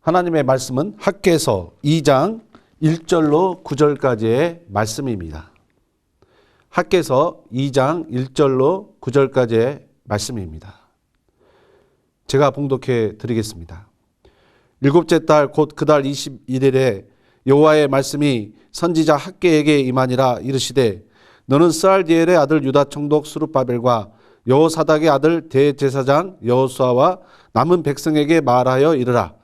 하나님의 말씀은 학개서 2장 1절로 9절까지의 말씀입니다. 학개서 2장 1절로 9절까지의 말씀입니다. 제가 봉독해 드리겠습니다. 일곱째 달 곧 그 달 21일에 여호와의 말씀이 선지자 학개에게 임하니라. 이르시되 너는 스알디엘의 아들 유다 총독 스룹바벨과 여호사닥의 아들 대제사장 여호수아와 남은 백성에게 말하여 이르라.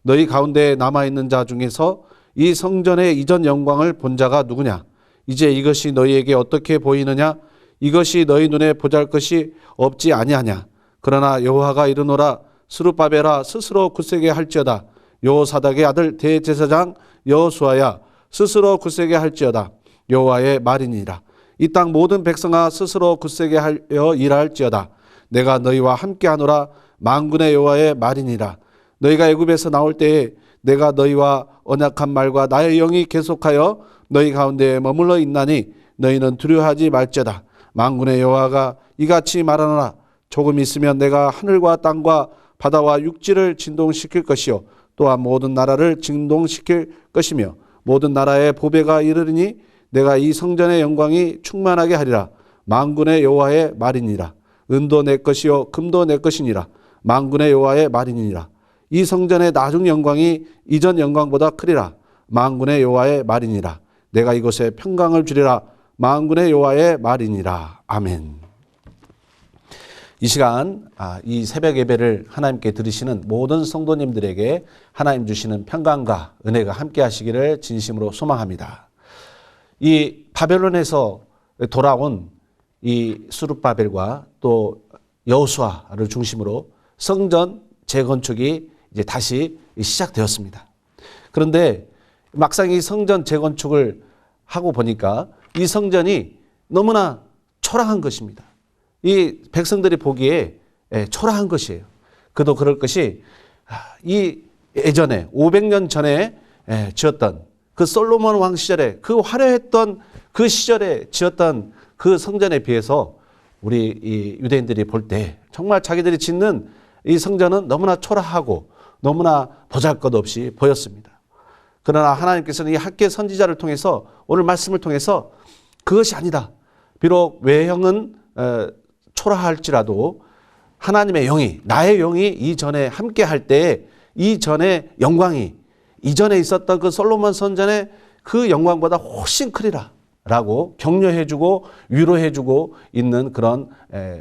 너희 가운데 남아있는 자 중에서 이 성전의 이전 영광을 본 자가 누구냐? 이제 이것이 너희에게 어떻게 보이느냐? 이것이 너희 눈에 보잘것이 없지 아니하냐? 그러나 여호와가 이르노라. 스룹바벨아 스스로 굳세게 할지어다. 여호사닥의 아들 대제사장 여호수아야 스스로 굳세게 할지어다. 여호와의 말이니라. 이 땅 모든 백성아 스스로 굳세게 하여 일할지어다. 내가 너희와 함께하노라. 만군의 여호와의 말이니라. 너희가 애굽에서 나올 때에 내가 너희와 언약한 말과 나의 영이 계속하여 너희 가운데 머물러 있나니 너희는 두려워하지 말지어다. 만군의 여호와가 이같이 말하노라. 조금 있으면 내가 하늘과 땅과 바다와 육지를 진동시킬 것이요 또한 모든 나라를 진동시킬 것이며 모든 나라의 보배가 이르리니 내가 이 성전의 영광이 충만하게 하리라. 만군의 여호와의 말이니라. 은도 내 것이요 금도 내 것이니라. 만군의 여호와의 말이니라. 이 성전의 나중 영광이 이전 영광보다 크리라. 만군의 여호와의 말이니라. 내가 이곳에 평강을 주리라. 만군의 여호와의 말이니라. 아멘. 이 시간 이 새벽 예배를 하나님께 드리시는 모든 성도님들에게 하나님 주시는 평강과 은혜가 함께 하시기를 진심으로 소망합니다. 이 바벨론에서 돌아온 이 스룹바벨과 또 여호수아를 중심으로 성전 재건축이 이제 다시 시작되었습니다. 그런데 막상 이 성전 재건축을 하고 보니까 이 성전이 너무나 초라한 것입니다. 이 백성들이 보기에 초라한 것이에요. 그도 그럴 것이 이 예전에 500년 전에 지었던 그 솔로몬 왕 시절에 그 화려했던 그 시절에 지었던 그 성전에 비해서 우리 이 유대인들이 볼 때 정말 자기들이 짓는 이 성전은 너무나 초라하고 너무나 보잘것없이 보였습니다. 그러나 하나님께서는 이 학개 선지자를 통해서 오늘 말씀을 통해서 그것이 아니다. 비록 외형은 초라할지라도 하나님의 영이 나의 영이 이전에 함께 할 때에 이전의 영광이 이전에 있었던 그 솔로몬 성전의 그 영광보다 훨씬 크리라 라고 격려해주고 위로해주고 있는 그런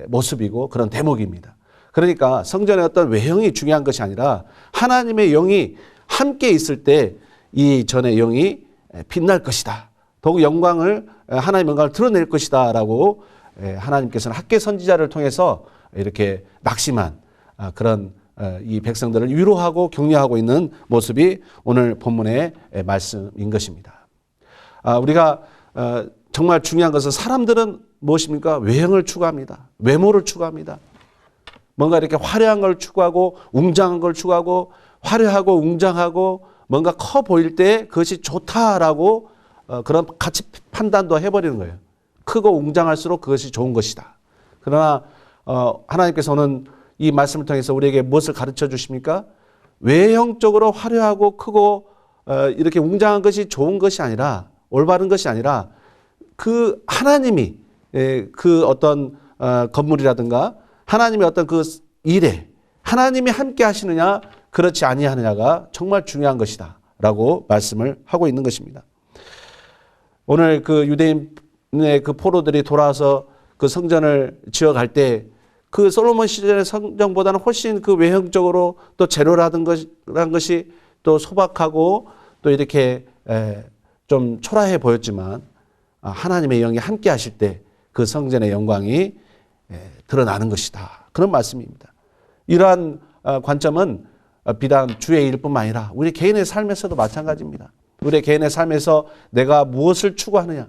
모습이고 그런 대목입니다. 그러니까 성전의 어떤 외형이 중요한 것이 아니라 하나님의 영이 함께 있을 때 이 전의 영이 빛날 것이다. 더욱 영광을 하나님의 영광을 드러낼 것이다 라고 하나님께서는 학개 선지자를 통해서 이렇게 낙심한 그런 이 백성들을 위로하고 격려하고 있는 모습이 오늘 본문의 말씀인 것입니다. 우리가 정말 중요한 것은 사람들은 무엇입니까? 외형을 추구합니다. 외모를 추구합니다. 뭔가 이렇게 화려한 걸 추구하고 웅장한 걸 추구하고 화려하고 웅장하고 뭔가 커 보일 때 그것이 좋다라고 그런 가치 판단도 해버리는 거예요. 크고 웅장할수록 그것이 좋은 것이다. 그러나 하나님께서는 이 말씀을 통해서 우리에게 무엇을 가르쳐 주십니까? 외형적으로 화려하고 크고 이렇게 웅장한 것이 좋은 것이 아니라 올바른 것이 아니라 그 하나님이 그 어떤 건물이라든가 하나님의 어떤 그 일에 하나님이 함께 하시느냐 그렇지 아니하느냐가 정말 중요한 것이다 라고 말씀을 하고 있는 것입니다. 오늘 그 유대인의 그 포로들이 돌아와서 그 성전을 지어갈 때 그 솔로몬 시절의 성전보다는 훨씬 그 외형적으로 또 재료라는 것이 또 소박하고 또 이렇게 좀 초라해 보였지만 하나님의 영이 함께 하실 때 그 성전의 영광이 드러나는 것이다. 그런 말씀입니다. 이러한 관점은 비단 주의 일뿐만 아니라 우리 개인의 삶에서도 마찬가지입니다. 우리 개인의 삶에서 내가 무엇을 추구하느냐.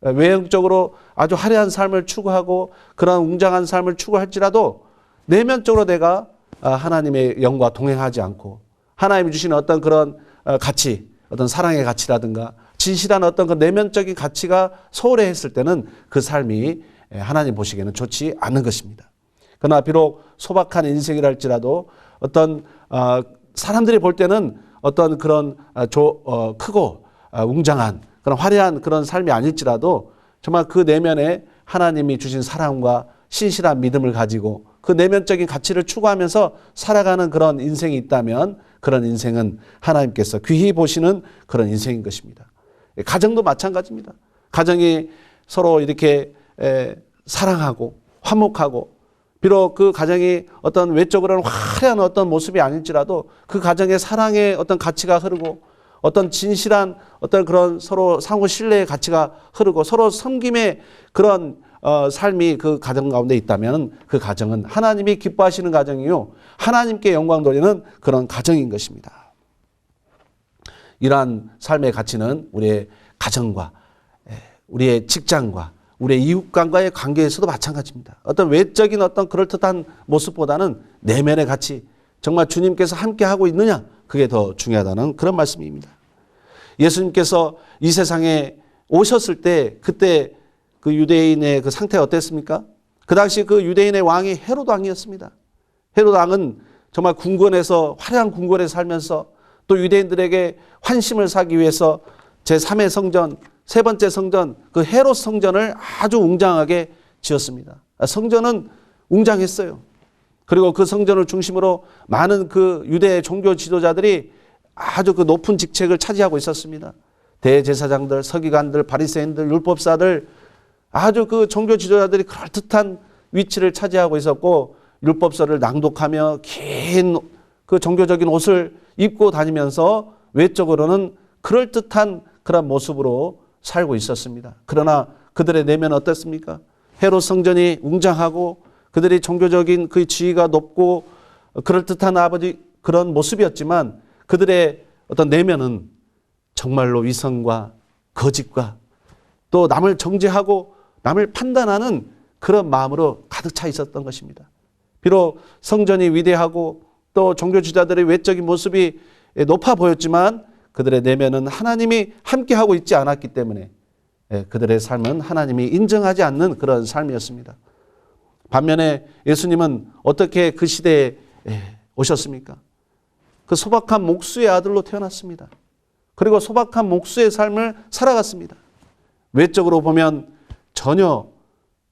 외형적으로 아주 화려한 삶을 추구하고 그런 웅장한 삶을 추구할지라도 내면적으로 내가 하나님의 영과 동행하지 않고 하나님이 주시는 어떤 그런 가치, 어떤 사랑의 가치라든가 진실한 어떤 그 내면적인 가치가 소홀했을 때는 그 삶이 하나님 보시기에는 좋지 않은 것입니다. 그러나 비록 소박한 인생이랄지라도 어떤 사람들이 볼 때는 어떤 그런 크고 웅장한 그런 화려한 그런 삶이 아닐지라도 정말 그 내면에 하나님이 주신 사랑과 신실한 믿음을 가지고 그 내면적인 가치를 추구하면서 살아가는 그런 인생이 있다면 그런 인생은 하나님께서 귀히 보시는 그런 인생인 것입니다. 가정도 마찬가지입니다. 가정이 서로 이렇게 사랑하고 화목하고 비록 그 가정이 어떤 외적으로는 화려한 어떤 모습이 아닐지라도 그 가정의 사랑의 어떤 가치가 흐르고 어떤 진실한 어떤 그런 서로 상호 신뢰의 가치가 흐르고 서로 섬김의 그런 삶이 그 가정 가운데 있다면 그 가정은 하나님이 기뻐하시는 가정이요 하나님께 영광 돌리는 그런 가정인 것입니다. 이러한 삶의 가치는 우리의 가정과 우리의 직장과 우리의 이웃간과의 관계에서도 마찬가지입니다. 어떤 외적인 어떤 그럴듯한 모습보다는 내면의 가치, 정말 주님께서 함께하고 있느냐, 그게 더 중요하다는 그런 말씀입니다. 예수님께서 이 세상에 오셨을 때 그때 그 유대인의 그 상태가 어땠습니까? 그 당시 그 유대인의 왕이 헤롯 왕이었습니다. 헤롯 왕은 정말 궁궐에서 화려한 궁궐에 살면서 또 유대인들에게 환심을 사기 위해서 제3의 성전, 세 번째 성전, 그 헤롯 성전을 아주 웅장하게 지었습니다. 성전은 웅장했어요. 그리고 그 성전을 중심으로 많은 그 유대 종교 지도자들이 아주 그 높은 직책을 차지하고 있었습니다. 대제사장들, 서기관들, 바리새인들, 율법사들, 아주 그 종교 지도자들이 그럴듯한 위치를 차지하고 있었고 율법서를 낭독하며 긴 그 종교적인 옷을 입고 다니면서 외적으로는 그럴듯한 그런 모습으로 살고 있었습니다. 그러나 그들의 내면은 어땠습니까? 헤롯 성전이 웅장하고 그들이 종교적인 그 지위가 높고 그럴듯한 아버지 그런 모습이었지만 그들의 어떤 내면은 정말로 위선과 거짓과 또 남을 정죄하고 남을 판단하는 그런 마음으로 가득 차 있었던 것입니다. 비록 성전이 위대하고 또 종교 지도자들의 외적인 모습이 높아 보였지만 그들의 내면은 하나님이 함께하고 있지 않았기 때문에 그들의 삶은 하나님이 인정하지 않는 그런 삶이었습니다. 반면에 예수님은 어떻게 그 시대에 오셨습니까? 그 소박한 목수의 아들로 태어났습니다. 그리고 소박한 목수의 삶을 살아갔습니다. 외적으로 보면 전혀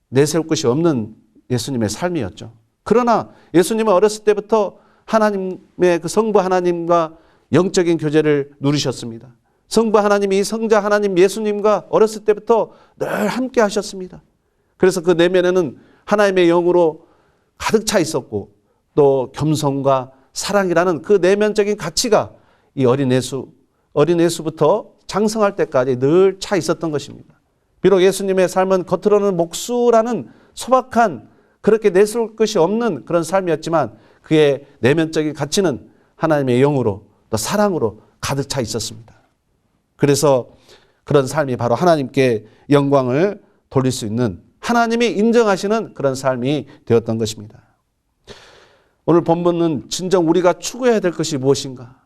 내세울 것이 없는 예수님의 삶이었죠. 그러나 예수님은 어렸을 때부터 하나님의 그 성부 하나님과 영적인 교제를 누리셨습니다. 성부 하나님이 이 성자 하나님 예수님과 어렸을 때부터 늘 함께 하셨습니다. 그래서 그 내면에는 하나님의 영으로 가득 차 있었고 또 겸손과 사랑이라는 그 내면적인 가치가 이 어린예수부터 장성할 때까지 늘 차 있었던 것입니다. 비록 예수님의 삶은 겉으로는 목수라는 소박한 그렇게 내세울 것이 없는 그런 삶이었지만 그의 내면적인 가치는 하나님의 영으로 또 사랑으로 가득 차 있었습니다. 그래서 그런 삶이 바로 하나님께 영광을 돌릴 수 있는 하나님이 인정하시는 그런 삶이 되었던 것입니다. 오늘 본문은 진정 우리가 추구해야 될 것이 무엇인가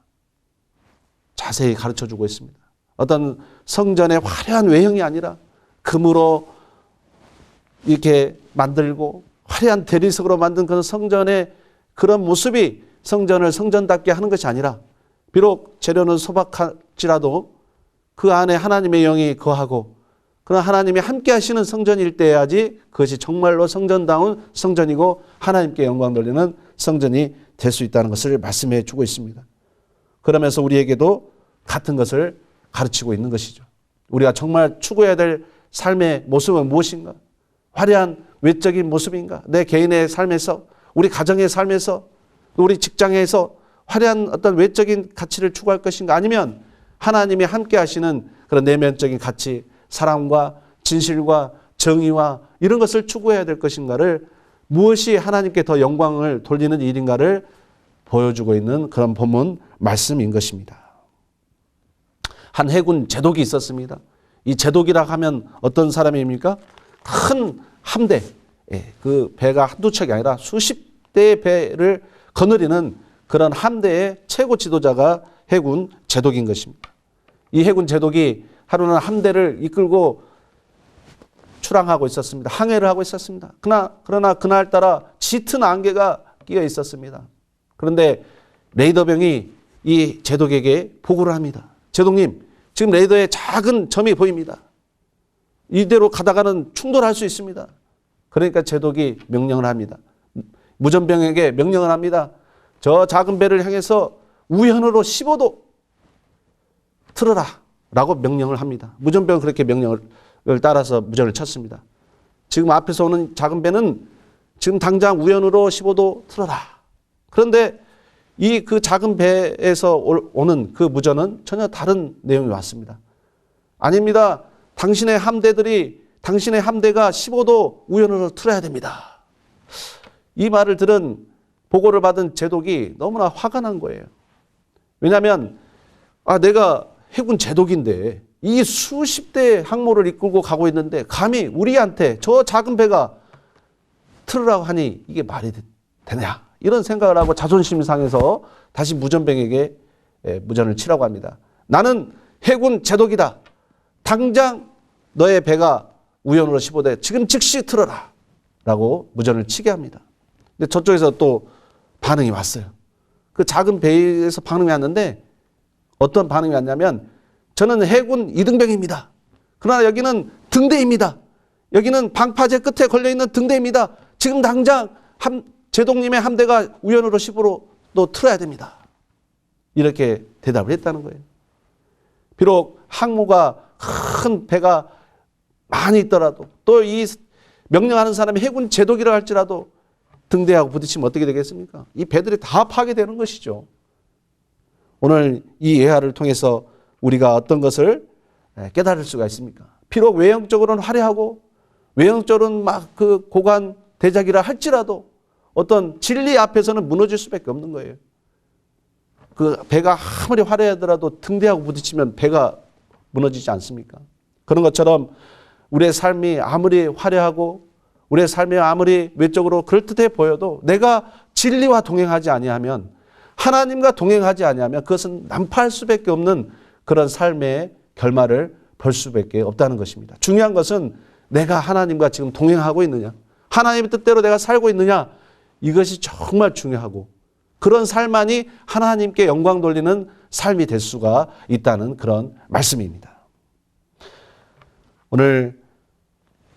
자세히 가르쳐주고 있습니다. 어떤 성전의 화려한 외형이 아니라 금으로 이렇게 만들고 화려한 대리석으로 만든 그런 성전의 그런 모습이 성전을 성전답게 하는 것이 아니라 비록 재료는 소박할지라도 그 안에 하나님의 영이 거하고 그러나 하나님이 함께 하시는 성전일 때야지 그것이 정말로 성전다운 성전이고 하나님께 영광 돌리는 성전이 될 수 있다는 것을 말씀해 주고 있습니다. 그러면서 우리에게도 같은 것을 가르치고 있는 것이죠. 우리가 정말 추구해야 될 삶의 모습은 무엇인가? 화려한 외적인 모습인가? 내 개인의 삶에서, 우리 가정의 삶에서, 우리 직장에서 화려한 어떤 외적인 가치를 추구할 것인가? 아니면 하나님이 함께 하시는 그런 내면적인 가치, 사랑과 진실과 정의와 이런 것을 추구해야 될 것인가를 무엇이 하나님께 더 영광을 돌리는 일인가를 보여주고 있는 그런 본문 말씀인 것입니다. 한 해군 제독이 있었습니다. 이 제독이라 하면 어떤 사람입니까? 큰 함대, 그 배가 한두 척이 아니라 수십 대의 배를 거느리는 그런 함대의 최고 지도자가 해군 제독인 것입니다. 이 해군 제독이 하루는 함대를 이끌고 출항하고 있었습니다. 항해를 하고 있었습니다. 그러나 그날따라 짙은 안개가 끼어 있었습니다. 그런데 레이더병이 이 제독에게 보고를 합니다. 제독님, 지금 레이더에 작은 점이 보입니다. 이대로 가다가는 충돌할 수 있습니다. 그러니까 제독이 명령을 합니다. 무전병에게 명령을 합니다. 저 작은 배를 향해서 우연으로 15도 틀어라 라고 명령을 합니다. 무전병은 그렇게 명령을 따라서 무전을 쳤습니다. 지금 앞에서 오는 작은 배는 지금 당장 우연으로 15도 틀어라. 그런데 이 그 작은 배에서 오는 그 무전은 전혀 다른 내용이 왔습니다. 아닙니다. 당신의 함대가 15도 우연으로 틀어야 됩니다. 이 말을 들은 보고를 받은 제독이 너무나 화가 난 거예요. 왜냐하면 내가 해군 제독인데 이 수십 대의 항모를 이끌고 가고 있는데 감히 우리한테 저 작은 배가 틀으라고 하니 이게 말이 되냐 이런 생각을 하고 자존심 상해서 다시 무전병에게 무전을 치라고 합니다. 나는 해군 제독이다. 당장 너의 배가 우연으로 15대 지금 즉시 틀어라 라고 무전을 치게 합니다. 근데 저쪽에서 또 반응이 왔어요. 그 작은 배에서 반응이 왔는데 어떤 반응이 왔냐면 저는 해군 이등병입니다. 그러나 여기는 등대입니다. 여기는 방파제 끝에 걸려있는 등대입니다. 지금 당장 제독님의 함대가 우연으로 15도 틀어야 됩니다. 이렇게 대답을 했다는 거예요. 비록 항모가 큰 배가 많이 있더라도 또 이 명령하는 사람이 해군 제독이라 할지라도 등대하고 부딪히면 어떻게 되겠습니까? 이 배들이 다 파괴되는 것이죠. 오늘 이 예화를 통해서 우리가 어떤 것을 깨달을 수가 있습니까? 비록 외형적으로는 화려하고 외형적으로는 막 그 고관 대작이라 할지라도 어떤 진리 앞에서는 무너질 수밖에 없는 거예요. 그 배가 아무리 화려하더라도 등대하고 부딪히면 배가 무너지지 않습니까? 그런 것처럼 우리의 삶이 아무리 화려하고 우리의 삶이 아무리 외적으로 그럴듯해 보여도 내가 진리와 동행하지 아니하면 하나님과 동행하지 아니하면 그것은 난파할 수밖에 없는 그런 삶의 결말을 볼 수밖에 없다는 것입니다. 중요한 것은 내가 하나님과 지금 동행하고 있느냐, 하나님의 뜻대로 내가 살고 있느냐, 이것이 정말 중요하고 그런 삶만이 하나님께 영광 돌리는 삶이 될 수가 있다는 그런 말씀입니다. 오늘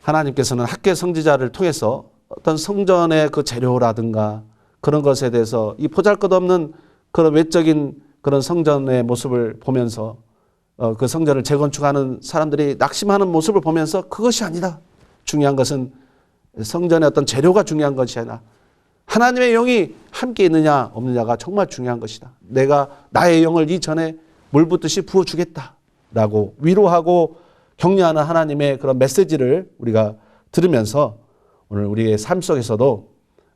하나님께서는 학계 성지자를 통해서 어떤 성전의 그 재료라든가 그런 것에 대해서 이 보잘것없는 그런 외적인 그런 성전의 모습을 보면서 그 성전을 재건축하는 사람들이 낙심하는 모습을 보면서 그것이 아니다. 중요한 것은 성전의 어떤 재료가 중요한 것이 아니라 하나님의 영이 함께 있느냐 없느냐가 정말 중요한 것이다. 내가 나의 영을 이전에 물붓듯이 부어주겠다라고 위로하고 격려하는 하나님의 그런 메시지를 우리가 들으면서 오늘 우리의 삶 속에서도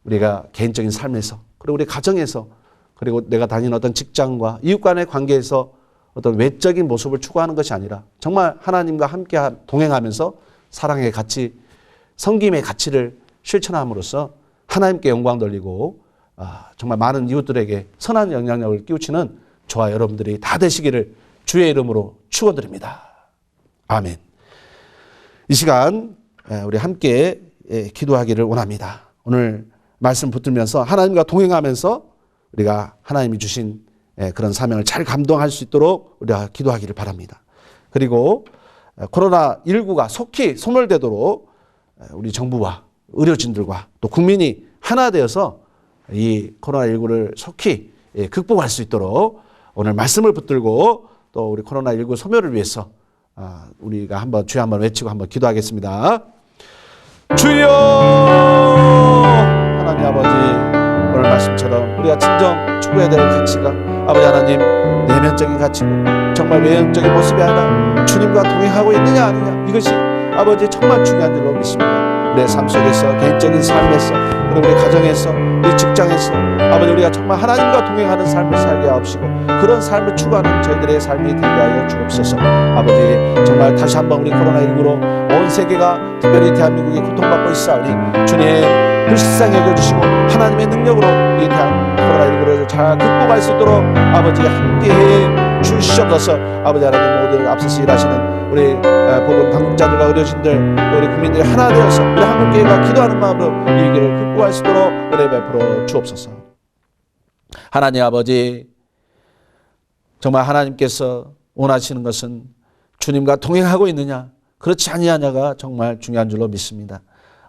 우리가 개인적인 삶에서 그리고 우리 가정에서 그리고 내가 다니는 어떤 직장과 이웃 간의 관계에서 어떤 외적인 모습을 추구하는 것이 아니라 정말 하나님과 함께 동행하면서 사랑의 가치, 섬김의 가치를 실천함으로써 하나님께 영광 돌리고 정말 많은 이웃들에게 선한 영향력을 끼우치는 저와 여러분들이 다 되시기를 주의 이름으로 축원드립니다. 아멘. 이 시간 우리 함께 기도하기를 원합니다. 오늘 말씀 붙들면서 하나님과 동행하면서 우리가 하나님이 주신 그런 사명을 잘 감당할 수 있도록 우리가 기도하기를 바랍니다. 그리고 코로나19가 속히 소멸되도록 우리 정부와 의료진들과 또 국민이 하나 되어서 이 코로나19를 속히 극복할 수 있도록 오늘 말씀을 붙들고 또 우리 코로나19 소멸을 위해서 우리가 한번 주여 한번 외치고 한번 기도하겠습니다. 주여! 하나님 아버지, 오늘 말씀처럼 우리가 진정 추구해야 될 가치가 아버지 하나님 내면적인 가치고 정말 외형적인 모습이 아니라 주님과 동행하고 있느냐 아니냐, 이것이 아버지 정말 중요한 줄로 믿습니다. 우리의 삶 속에서, 개인적인 삶에서, 그리고 우리 가정에서, 우리 직장에서 아버지 우리가 정말 하나님과 동행하는 삶을 살게 하옵시고 그런 삶을 추구하는 저희들의 삶이 되게 하여 주옵소서. 아버지 정말 다시 한번 우리 코로나19로 온 세계가 특별히 대한민국이 고통받고 있사오니 주님 불쌍히 여겨주시고 하나님의 능력으로 이 코로나19를 잘 극복할 수 있도록 아버지 함께해 주시옵소서. 아버지 하나님 모두 앞서서 일하시는 우리 보건 당국자들과 의료진들 또 우리 국민들이 하나 되어서 우리 한국교회가 기도하는 마음으로 이 위기를 극복할 수 있도록 은혜 베풀어 주옵소서. 하나님 아버지, 정말 하나님께서 원하시는 것은 주님과 동행하고 있느냐, 그렇지 아니하냐가 정말 중요한 줄로 믿습니다.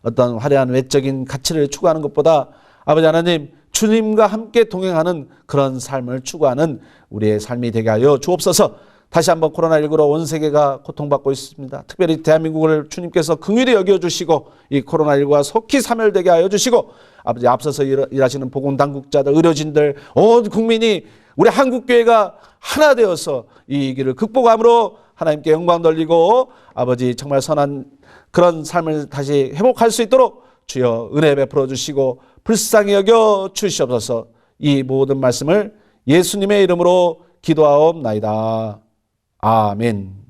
어떤 화려한 외적인 가치를 추구하는 것보다 아버지 하나님, 주님과 함께 동행하는 그런 삶을 추구하는 우리의 삶이 되게 하여 주옵소서. 다시 한번 코로나19로 온 세계가 고통받고 있습니다. 특별히 대한민국을 주님께서 긍휼히 여겨주시고 이 코로나19가 속히 사멸되게 하여 주시고, 아버지 앞서서 일하시는 보건당국자들, 의료진들, 온 국민이 우리 한국교회가 하나 되어서 이 위기를 극복함으로 하나님께 영광 돌리고 아버지 정말 선한 그런 삶을 다시 회복할 수 있도록 주여 은혜 베풀어 주시고 불쌍히 여겨 주시옵소서. 이 모든 말씀을 예수님의 이름으로 기도하옵나이다. 아멘.